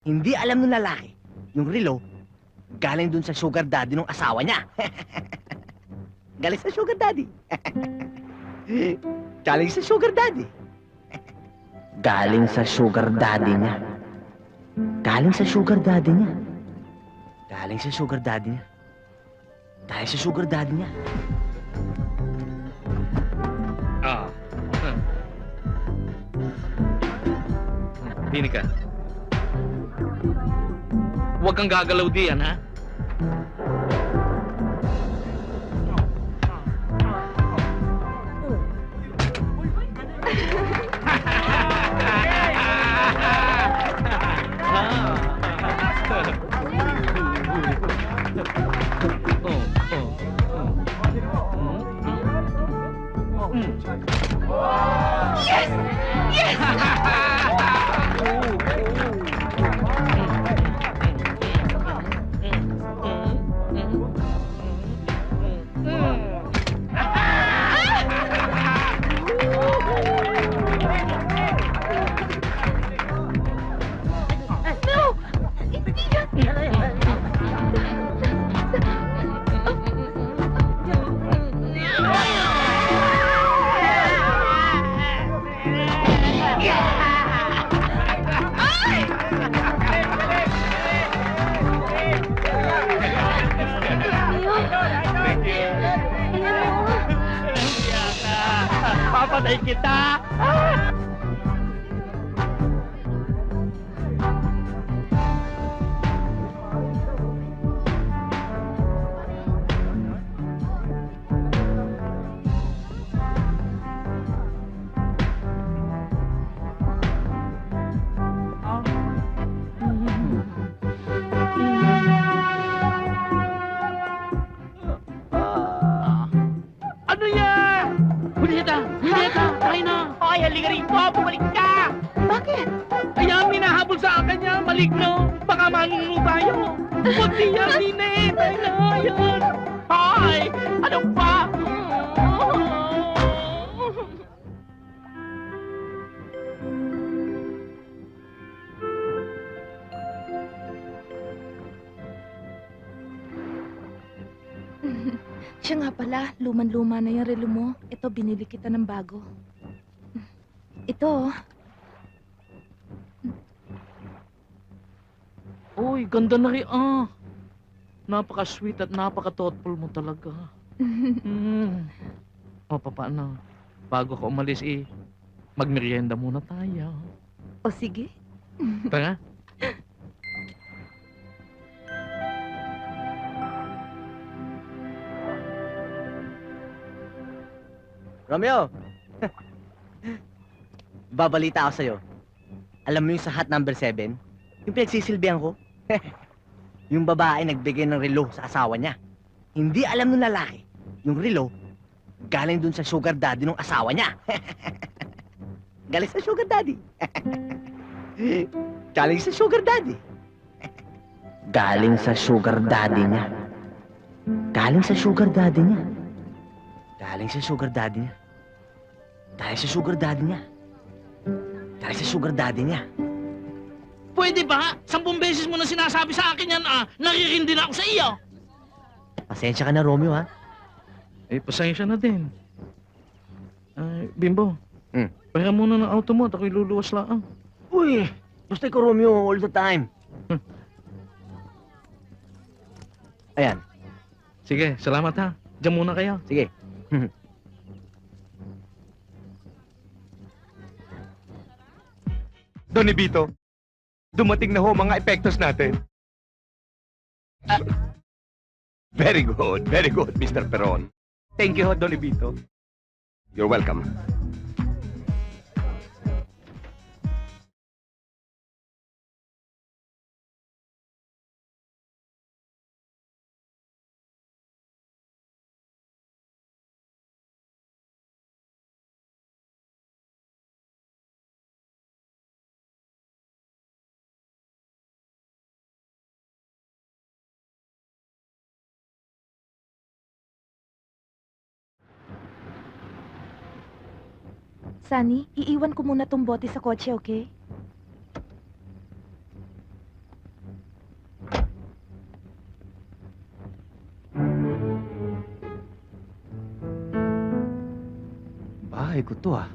Hindi alam ng lalaki, yung relo, galing dun sa sugar daddy ng asawa niya. Galing sa sugar daddy. Galing sa sugar daddy. Galing sa sugar daddy niya. Galing sa sugar daddy niya. Galing sa sugar daddy niya. Galing sa sugar daddy niya. Ah. Dini ka. Huwag kang gagalaw diyan, ha? Yes! Yes! No! Hindi yan! Papatay kita! Ano yan? Julieta! Julieta! Tayo na! Hoy, halika rito! Bumalik ka! Bakit? Ayan, minahabol sa akin yan! Maligno! Baka manunod tayo! Huwag niya, Nine! Tayo na! Ayan! Hoy! Ano ba? Siya nga pala, luman-luma na yung relo mo. Ito, binili kita ng bago. Ito, Uy, ganda na rin ah! Napaka-sweet at napaka-thoughtful mo talaga. O, paano? Bago ka umalis magmerienda muna tayo. o sige. Tara. Romeo! Babalita ako sa'yo. Alam mo yung sa hot number 7? Yung pinagsisilbihan ko? Yung babae nagbigay ng relo sa asawa niya. Hindi alam ng lalaki, yung relo, galing dun sa sugar daddy ng asawa niya. Galing sa sugar daddy. Galing sa sugar daddy. Galing sa sugar daddy niya. Galing sa sugar daddy niya. Galing sa sugar daddy niya. Galing sa sugar daddy niya. Galing sa sugar daddy niya. Pwede ba? 10 beses mo na sinasabi sa akin yan Naririndi na ako sa iyo. Pasensya ka na, Romeo, ha? Pasensya na din. Bimbo. Hmm. Pahira muna ng auto mo at ako'y luluwas lang. Uy! Gusto ko, Romeo, all the time. Ayan. Sige, salamat ha. Diyan muna kayo. Sige. Donny Vito, dumating na ho mga epektos natin. Very good, Mr. Peron. Thank you ho, Donny Vito. You're welcome. Sunny, iiwan ko muna tong bote sa kotse, okay? Bahay ko to ah.